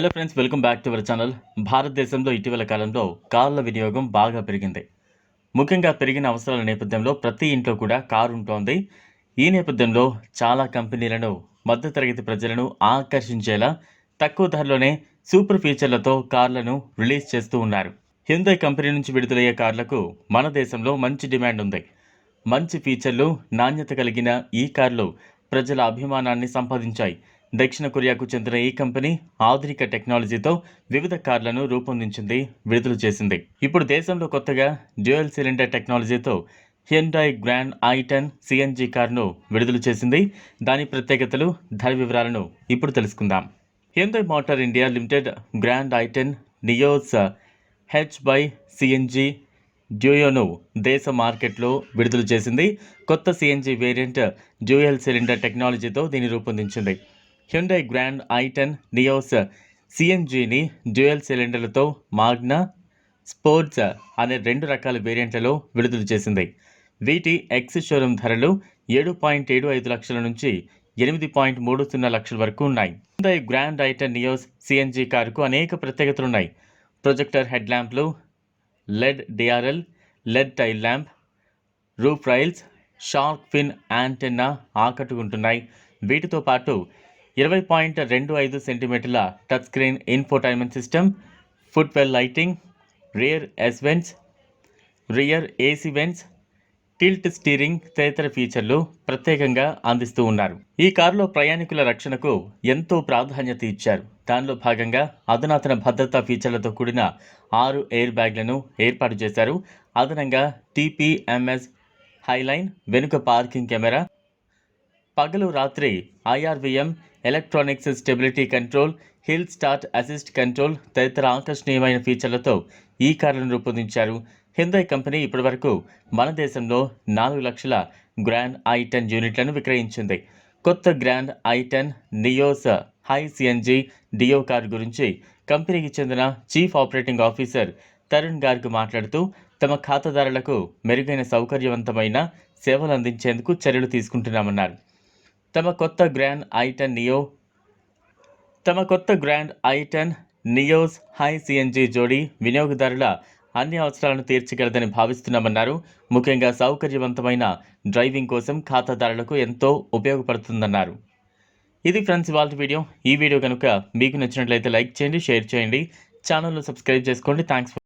Hello friends, welcome back to our channel. భారతదేశంలో ఇటీవల కాలంలో కార్ల వినియోగం బాగా పెరిగింది. ముఖ్యంగా పెరిగిన అవసరాల నేపథ్యంలో ప్రతి ఇంట్లో కూడా కారు ఉంటోంది. ఈ నేపథ్యంలో చాలా కంపెనీలను మధ్యతరగతి ప్రజలను ఆకర్షించేలా తక్కువ ధరలోనే సూపర్ ఫీచర్లతో కార్లను రిలీజ్ చేస్తూ ఉన్నారు. హ్యుందై కంపెనీ నుంచి విడుదలయ్యే కార్లకు మన దేశంలో మంచి డిమాండ్ ఉంది. మంచి ఫీచర్లు, నాణ్యత కలిగిన ఈ కార్లు ప్రజల అభిమానాన్ని సంపాదించాయి. దక్షిణ కొరియాకు చెందిన ఈ కంపెనీ ఆధునిక టెక్నాలజీతో వివిధ కార్లను రూపొందించింది, విడుదల చేసింది. ఇప్పుడు దేశంలో కొత్తగా డ్యూయల్ సిలిండర్ టెక్నాలజీతో హ్యుండై గ్రాండ్ i10 సిఎన్జి కార్ను విడుదల చేసింది. దాని ప్రత్యేకతలు, ధర వివరాలను ఇప్పుడు తెలుసుకుందాం. Hyundai motor India limited grand i10 Nios H CNG డ్యూయోను దేశ మార్కెట్లో విడుదల చేసింది. కొత్త సిఎన్జి వేరియంట్ డ్యూయల్ సిలిండర్ టెక్నాలజీతో దీన్ని రూపొందించింది. హ్యుండై గ్రాండ్ i10 నియోస్ సిఎన్జిని డ్యూయల్ సిలిండర్లతో మాగ్నా, స్పోర్ట్స్ అనే 2 రకాల వేరియంట్లలో విడుదల చేసింది. వీటి ఎక్స్ షోరూమ్ ధరలు 7.75 లక్షల నుంచి 8.30 లక్షల వరకు ఉన్నాయి. Hyundai grand i10 Nios CNG కారుకు అనేక ప్రత్యేకతలున్నాయి. ప్రొజెక్టర్ హెడ్ ల్యాంప్లు, LED DRL, LED tail lamp, roof rails, shark fin antenna ఆకట్టుకుంటున్నాయి. వీటితో పాటు 20.25 సెంటీమీటర్ల touch screen infotainment system, footwell lighting, rear S vents, rear AC vents, tilt steering తదితర ఫీచర్లు ప్రత్యేకంగా అందిస్తూ ఉన్నారు. ఈ కారులో ప్రయాణికుల రక్షణకు ఎంతో ప్రాధాన్యత ఇచ్చారు. దానిలో భాగంగా అధునాతన భద్రతా ఫీచర్లతో కూడిన 6 ఎయిర్ బ్యాగ్లను ఏర్పాటు చేశారు. అదనంగా టీపీఎంఎస్ హైలైన్, వెనుక పార్కింగ్ కెమెరా, పగలు రాత్రి IRVM, electronics stability control, hill start assist control తదితర ఆకర్షణీయమైన ఫీచర్లతో ఈ కార్లను రూపొందించారు. హ్యుందై కంపెనీ ఇప్పటివరకు మన దేశంలో 4 లక్షల గ్రాండ్ i10 యూనిట్లను విక్రయించింది. కొత్త grand i10 Nios Hy CNG Duo car గురించి కంపెనీకి చెందిన chief operating officer Tarun Garg మాట్లాడుతూ, తమ ఖాతాదారులకు మెరుగైన సౌకర్యవంతమైన సేవలు అందించేందుకు చర్యలు తీసుకుంటున్నామన్నారు. తమ కొత్త grand i10 Nios Hy CNG జోడీ వినియోగదారుల అన్ని అవసరాలను తీర్చగలదని భావిస్తున్నామన్నారు. ముఖ్యంగా సౌకర్యవంతమైన డ్రైవింగ్ కోసం ఖాతాదారులకు ఎంతో ఉపయోగపడుతుందన్నారు. ఇది ఫ్రెండ్స్ ఇవాళ వీడియో. ఈ వీడియో కనుక మీకు నచ్చినట్లయితే లైక్ చేయండి, షేర్ చేయండి, ఛానల్ను సబ్స్క్రైబ్ చేసుకోండి. Thanks for